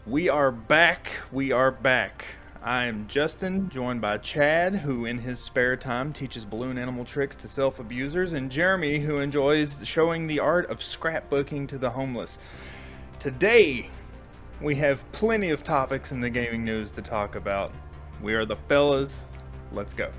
We are back. We are back. I am Justin, joined by Chad, who in his spare time teaches balloon animal tricks to self-abusers, and Jeremy, who enjoys showing the art of scrapbooking to the homeless. Today, we have plenty of topics in the gaming news to talk about. We are the fellas. Let's go.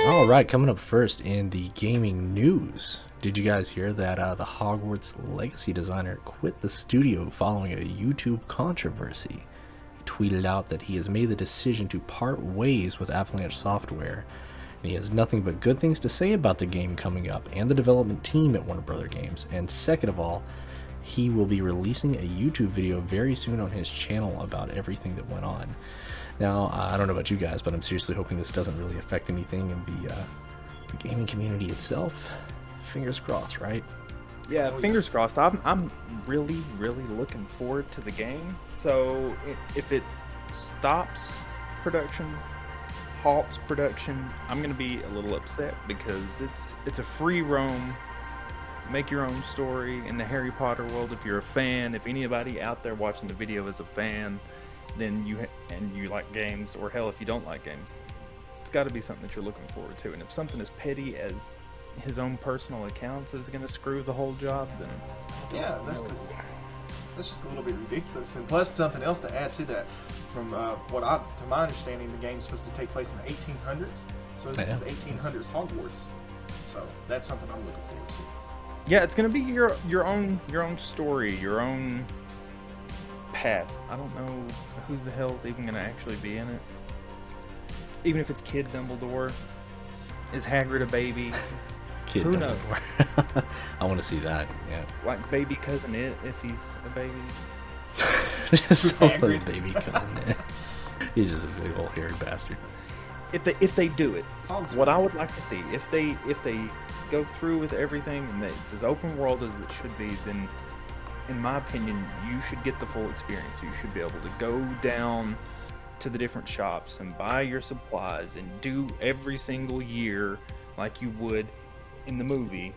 All right, coming up first in the gaming news. Did you guys hear that the Hogwarts Legacy designer quit the studio following a YouTube controversy? He tweeted out that he has made the decision to part ways with Avalanche Software, and he has nothing but good things to say about the game coming up and the development team at Warner Bros. Games. And second of all, he will be releasing a YouTube video very soon on his channel about everything that went on. Now, I don't know about you guys, but I'm seriously hoping this doesn't really affect anything in the gaming community itself. Fingers crossed, right? Yeah, fingers crossed. I'm really looking forward to the game. So if it stops production, halts production, I'm gonna be a little upset because it's a free roam, make your own story in the Harry Potter world. If you're a fan, if anybody out there watching the video is a fan, then you like games, or hell, if you don't like games, it's got to be something that you're looking forward to. And if something as petty as his own personal accounts is going to screw the whole job, then yeah, that's just a little bit ridiculous. And plus, something else to add to that, from to my understanding, the game's supposed to take place in the 1800s. So this is 1800s Hogwarts. So that's something I'm looking forward to. Yeah, it's going to be your own story, your own path. I don't know who the hell is even going to actually be in it. Even if it's Kid Dumbledore, is Hagrid a baby? Kid who Dumbledore. knows? I want to see that. Yeah, like baby cousin It, if he's a baby. Just a little baby cousin It. He's just a big old hairy bastard. If they do it, what I would like to see, if they go through with everything and it's as open world as it should be, then in my opinion, you should get the full experience. You should be able to go down to the different shops and buy your supplies and do every single year like you would in the movie.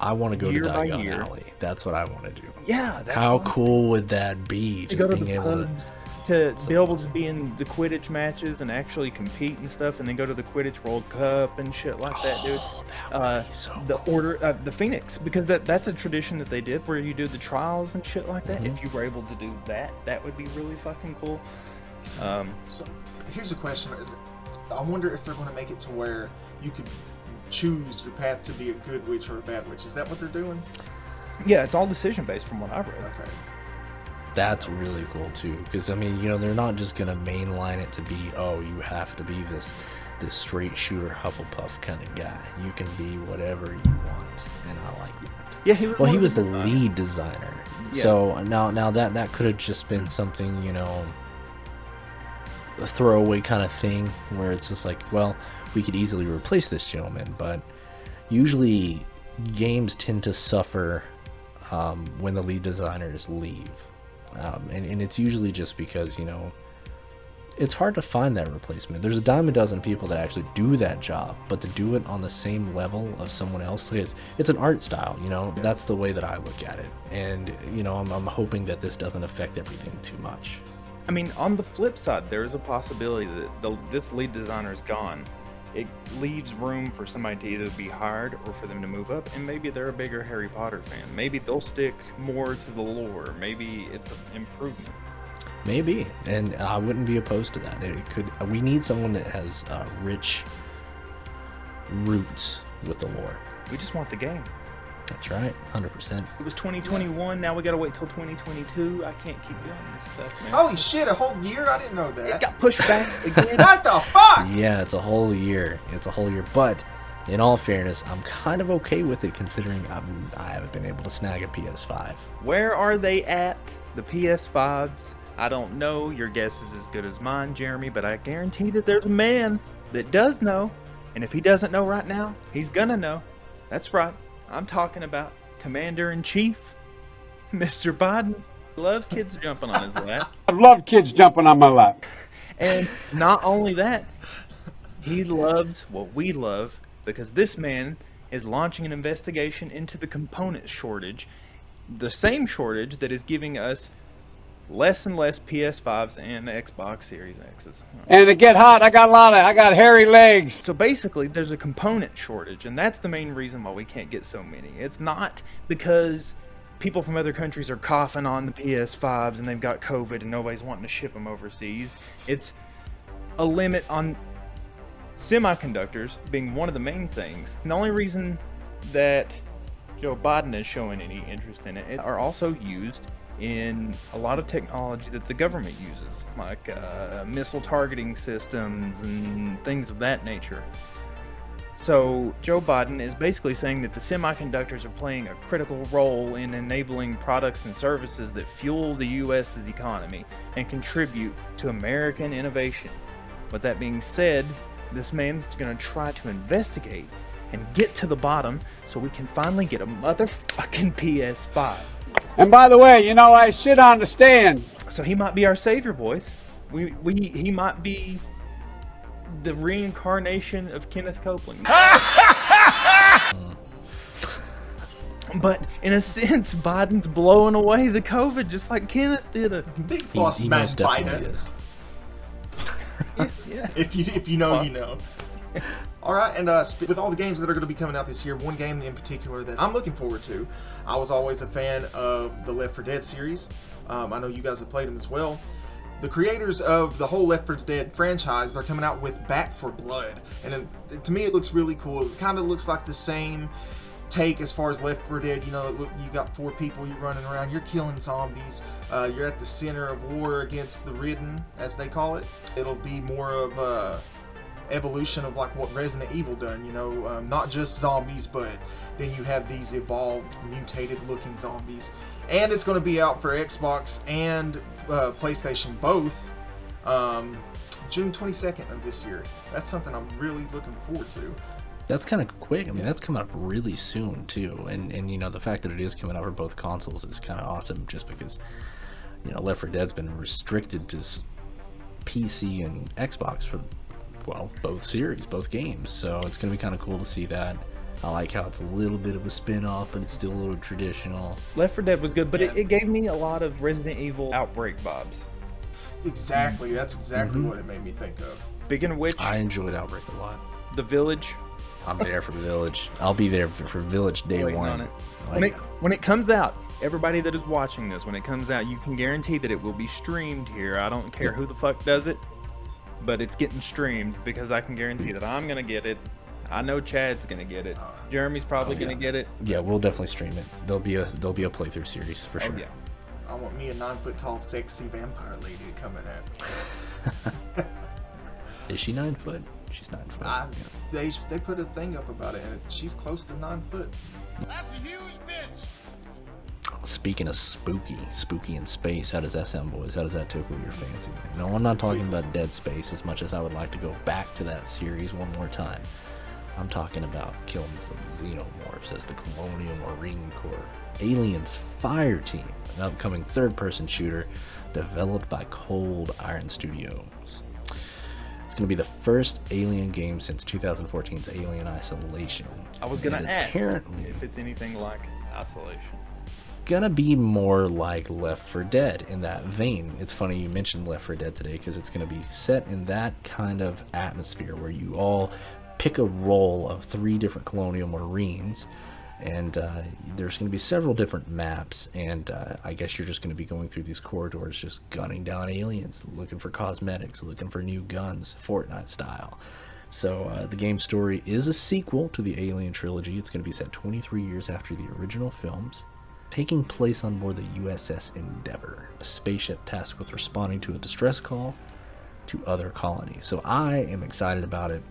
I want to go to Diagon Alley. That's what I want to do. Yeah, how cool would that be? Just being able to be able to be in the Quidditch matches and actually compete and stuff, and then go to the Quidditch World Cup and shit like that, dude. That would be so cool. The Phoenix, because that's a tradition that they did where you do the trials and shit like that. Mm-hmm. If you were able to do that, that would be really fucking cool. So here's a question. I wonder if they're going to make it to where you could choose your path to be a good witch or a bad witch. Is that what they're doing? Yeah, it's all decision based from what I've read. Okay. That's really cool too, because I mean, they're not just gonna mainline it to be, oh, you have to be this straight shooter Hufflepuff kind of guy. You can be whatever you want, and I like that. Yeah, he was the lead designer. Yeah. So now that could have just been something, a throwaway kind of thing where it's just like, well, we could easily replace this gentleman, but usually games tend to suffer when the lead designers leave. And it's usually just because, it's hard to find that replacement. There's a dime a dozen people that actually do that job, but to do it on the same level of someone else, it's an art style, That's the way that I look at it. And, I'm hoping that this doesn't affect everything too much. I mean, on the flip side, there's a possibility that this lead designer is gone. It leaves room for somebody to either be hired or for them to move up, and maybe they're a bigger Harry Potter fan. Maybe they'll stick more to the lore. Maybe it's an improvement. Maybe, and I wouldn't be opposed to that. We need someone that has rich roots with the lore. We just want the game. That's right, 100%. It was 2021, now we gotta wait till 2022. I can't keep doing this stuff, man. Holy shit, a whole year? I didn't know that. It got pushed back again. What the fuck? Yeah, it's a whole year. But in all fairness, I'm kind of okay with it considering I haven't been able to snag a PS5. Where are they at? The PS5s? I don't know. Your guess is as good as mine, Jeremy, but I guarantee that there's a man that does know. And if he doesn't know right now, he's gonna know. That's right. I'm talking about Commander-in-Chief, Mr. Biden. loves kids jumping on his lap. I love kids jumping on my lap. And not only that, he loves what we love, because this man is launching an investigation into the component shortage, the same shortage that is giving us less and less PS5s and Xbox Series X's. And to get hot, I got hairy legs. So basically, there's a component shortage, and that's the main reason why we can't get so many. It's not because people from other countries are coughing on the PS5s and they've got COVID and nobody's wanting to ship them overseas. It's a limit on semiconductors being one of the main things. And the only reason that Joe Biden is showing any interest in it are also used in a lot of technology that the government uses, like missile targeting systems and things of that nature. So Joe Biden is basically saying that the semiconductors are playing a critical role in enabling products and services that fuel the U.S.'s economy and contribute to American innovation. With that being said, this man's going to try to investigate and get to the bottom so we can finally get a motherfucking PS5. And by the way, you know, I sit on the stand. So he might be our savior, boys. He might be the reincarnation of Kenneth Copeland. But in a sense, Biden's blowing away the COVID just like Kenneth did it. Big boss He man most definitely Biden. is. Yeah. If you know, you know. All right, and with all the games that are going to be coming out this year, one game in particular that I'm looking forward to. I was always a fan of the Left 4 Dead series. I know you guys have played them as well. The creators of the whole Left 4 Dead franchise, they're coming out with Back 4 Blood, and to me it looks really cool. It kind of looks like the same take as far as Left 4 Dead. You know, you got 4 people, you're running around, you're killing zombies. You're at the center of war against the Ridden, as they call it. It'll be more of a evolution of like what Resident Evil done, you know, not just zombies, but then you have these evolved, mutated looking zombies. And it's going to be out for Xbox and PlayStation both June 22nd of this year. That's something I'm really looking forward to. That's kind of quick. I mean, that's coming up really soon too, and you know, the fact that it is coming out for both consoles is kind of awesome, just because, you know, Left 4 Dead's been restricted to PC and Xbox for, well, both series, both games, so it's gonna be kind of cool to see that. I like how it's a little bit of a spin-off, but it's still a little traditional. Left 4 Dead was good, but Yeah. it gave me a lot of Resident Evil Outbreak vibes. Exactly, that's exactly what it made me think of. Speaking of which, I enjoyed Outbreak a lot. The Village. I'm there for Village. I'll be there for Village day Waiting one. on it. Like, When it comes out, everybody that is watching this, when it comes out, you can guarantee that it will be streamed here. I don't care who the fuck does it, but it's getting streamed, because I can guarantee that I'm gonna get it. I know Chad's gonna get it. Jeremy's probably gonna get it. yeah, we'll definitely stream it. There'll be a playthrough series for sure. Oh yeah. I want me a 9-foot tall, sexy vampire lady coming at. Is she 9 foot? She's 9 foot. They put a thing up about it, and she's close to 9 foot. That's a huge bitch. Speaking of spooky in space, how does that sound, boys? How does that tickle your fancy? No, I'm not talking about Dead Space as much as I would like to go back to that series one more time. I'm talking about killing some xenomorphs as the Colonial Marine Corps. Aliens Fireteam, an upcoming third-person shooter developed by Cold Iron Studios. It's going to be the first Alien game since 2014's Alien Isolation. I was gonna And ask apparently if it's anything like Isolation. gonna be more like Left 4 Dead in that vein. It's funny you mentioned Left 4 Dead today, because it's gonna be set in that kind of atmosphere where you all pick a role of 3 different Colonial Marines, and there's going to be several different maps, and I guess you're just going to be going through these corridors just gunning down aliens, looking for cosmetics, looking for new guns, Fortnite style. So the game's story is a sequel to the Alien trilogy. It's going to be set 23 years after the original films, taking place on board the USS Endeavour, a spaceship tasked with responding to a distress call to other colonies. So I am excited about it.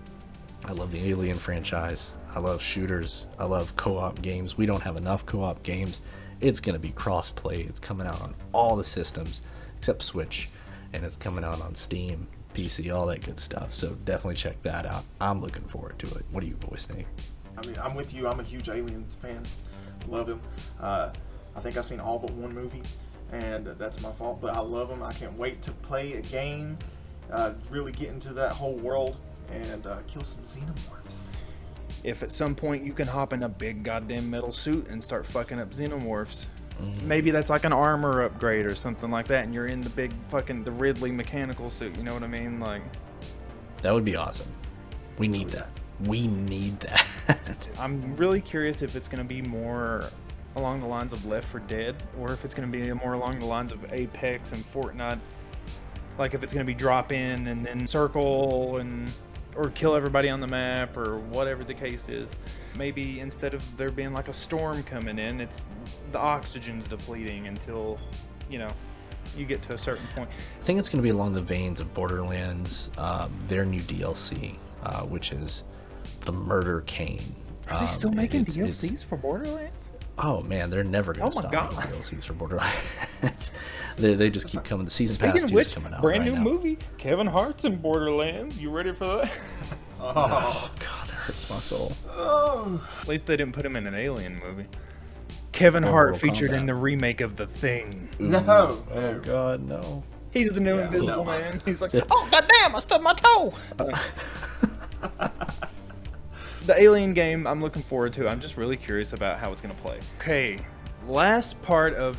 I love the Alien franchise. I love shooters. I love co-op games. We don't have enough co-op games. It's going to be cross-play. It's coming out on all the systems except Switch, and it's coming out on Steam, PC, all that good stuff. So definitely check that out. I'm looking forward to it. What do you boys think? I mean, I'm with you. I'm a huge Aliens fan. Love him. I think I've seen all but one movie. and that's my fault. But I love them. I can't wait to play a game, really get into that whole world, and kill some xenomorphs. If at some point you can hop in a big goddamn metal suit and start fucking up xenomorphs, maybe that's like an armor upgrade or something like that, and you're in the big fucking the Ridley mechanical suit. You know what I mean? Like, that would be awesome. We need that. We need that. I'm really curious if it's going to be more along the lines of Left 4 Dead, or if it's going to be more along the lines of Apex and Fortnite. Like if it's going to be drop in and then circle and or kill everybody on the map or whatever the case is. Maybe instead of there being like a storm coming in, it's the oxygen's depleting until, you know, you get to a certain point. I think it's going to be along the veins of Borderlands, their new DLC, which is the Murder Cane. Are they still making DLCs for Borderlands? Oh man, they're never going to stop making DLCs for Borderlands. they just keep coming. The season pass 2 is coming out brand right new now. Movie, Kevin Hart's in Borderlands. You ready for that? Oh god, that hurts my soul. Oh. At least they didn't put him in an Alien movie. Kevin Hart Mortal featured Kombat. in the remake of The Thing. No. Oh god, no. He's the new Yeah, Invisible no. Man. He's like, oh goddamn, I stubbed my toe. The Alien game I'm looking forward to. I'm just really curious about how it's going to play. Okay, last part of,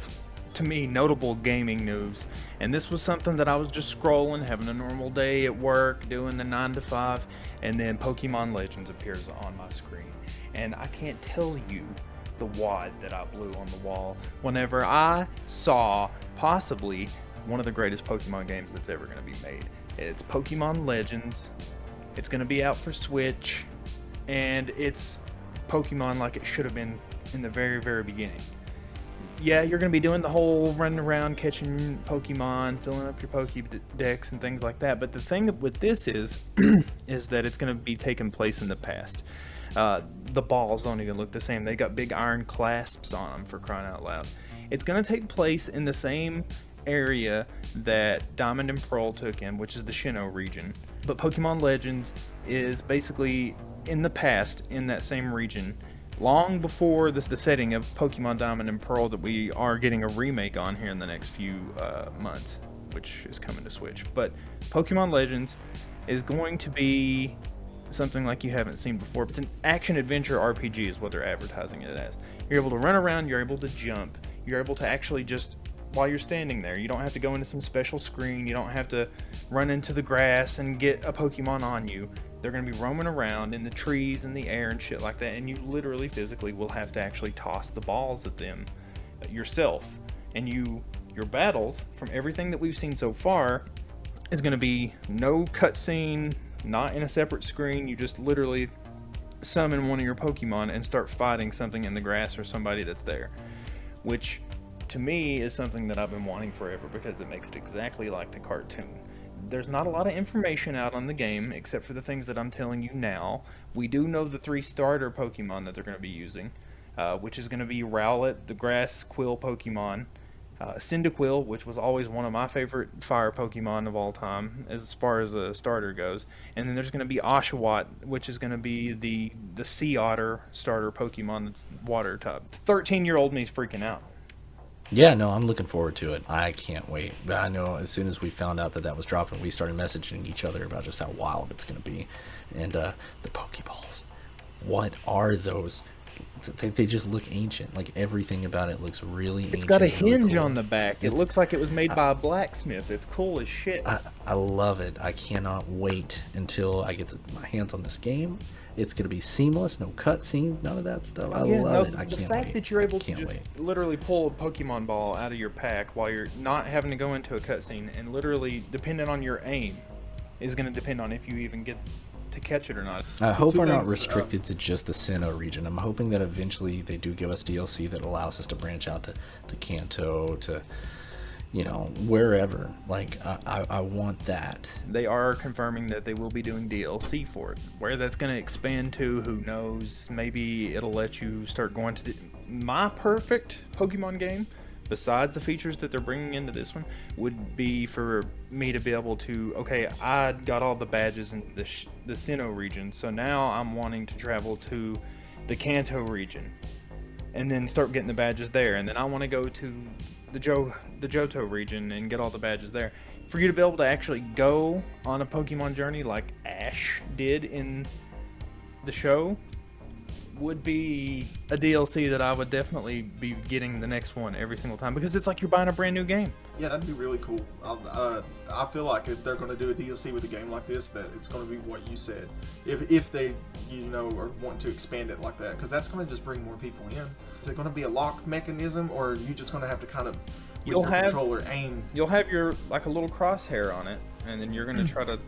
to me, notable gaming news. And this was something that I was just scrolling, having a normal day at work, doing the 9 to 5, and then Pokemon Legends appears on my screen. And I can't tell you the wad that I blew on the wall whenever I saw possibly one of the greatest Pokemon games that's ever going to be made. It's Pokemon Legends. It's going to be out for Switch. And it's Pokemon like it should have been in the very, very beginning. Yeah, you're going to be doing the whole running around catching Pokemon, filling up your Pokédex and things like that. But the thing with this is that it's going to be taking place in the past. The balls don't even look the same. They got big iron clasps on them, for crying out loud. It's going to take place in the same area that Diamond and Pearl took in, which is the Sinnoh region. But Pokemon Legends is basically in the past in that same region, long before the setting of Pokemon Diamond and Pearl that we are getting a remake on here in the next few months, which is coming to Switch. But Pokemon Legends is going to be something like you haven't seen before. It's an action-adventure RPG is what they're advertising it as. You're able to run around, you're able to jump, you're able to actually just, while you're standing there, you don't have to go into some special screen, you don't have to run into the grass and get a Pokemon on you. They're going to be roaming around in the trees and the air and shit like that, and you literally physically will have to actually toss the balls at them yourself. And your battles, from everything that we've seen so far, is going to be no cutscene, not in a separate screen. You just literally summon one of your Pokemon and start fighting something in the grass or somebody that's there, which to me is something that I've been wanting forever because it makes it exactly like the cartoon. There's not a lot of information out on the game except for the things that I'm telling you now. We do know the 3 starter Pokemon that they're going to be using, which is going to be Rowlet, the grass quill Pokemon, Cyndaquil, which was always one of my favorite fire Pokemon of all time as far as a starter goes, and then there's going to be Oshawott, which is going to be the Sea Otter starter Pokemon that's water type. 13-year-old me's freaking out. Yeah, no, I'm looking forward to it. I can't wait. But I know as soon as we found out that was dropping, we started messaging each other about just how wild it's going to be. And the Pokeballs, what are those? They just look ancient. Like everything about it looks really ancient. It's got a really hinge cool. on the back. It looks like it was made by a blacksmith. It's cool as shit. I love it. I cannot wait until I get my hands on this game. It's going to be seamless, no cutscenes, none of that stuff. I love it. I can't wait. The fact that you're able to Can't just wait. literally pull a Pokemon ball out of your pack while you're not having to go into a cutscene, and literally, depending on your aim, is going to depend on if you even get to catch it or not. I hope two we're not things, restricted to just the Sinnoh region. I'm hoping that eventually they do give us DLC that allows us to branch out to Kanto, to, wherever. Like, I want that. They are confirming that they will be doing DLC for it. Where that's going to expand to, who knows? Maybe it'll let you start going to my perfect Pokemon game, besides the features that they're bringing into this one, would be for me to be able to, okay, I got all the badges in the Sinnoh region, so now I'm wanting to travel to the Kanto region and then start getting the badges there, and then I want to go to the Johto region and get all the badges there. For you to be able to actually go on a Pokemon journey like Ash did in the show would be a DLC that I would definitely be getting the next one every single time, because it's like you're buying a brand new game. Yeah, that'd be really cool. I feel like if they're going to do a DLC with a game like this, that it's going to be what you said. If they, are wanting to expand it like that, because that's going to just bring more people in. Is it going to be a lock mechanism, or are you just going to have to kind of, with your controller, aim? You'll have your, like, a little crosshair on it, and then you're going to try to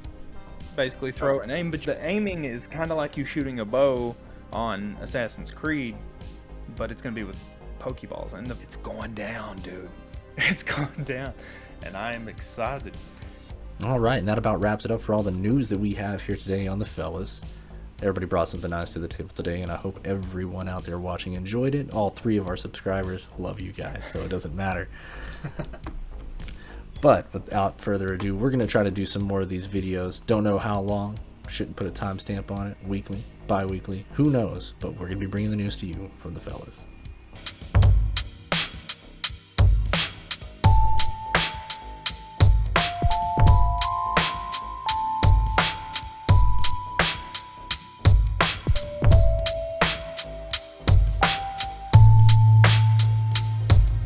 basically throw an aim. But the aiming is kind of like you shooting a bow on Assassin's Creed, but it's going to be with Pokeballs, and it's going down, dude. It's going down, and I am excited. All right, and that about wraps it up for all the news that we have here today on the Fellas. Everybody brought something nice to the table today, and I hope everyone out there watching enjoyed it. All 3 of our subscribers love you guys, so it doesn't matter. But without further ado, we're going to try to do some more of these videos. Don't know how long. Shouldn't put a timestamp on it. Weekly, bi-weekly, who knows? But we're going to be bringing the news to you from the Fellas.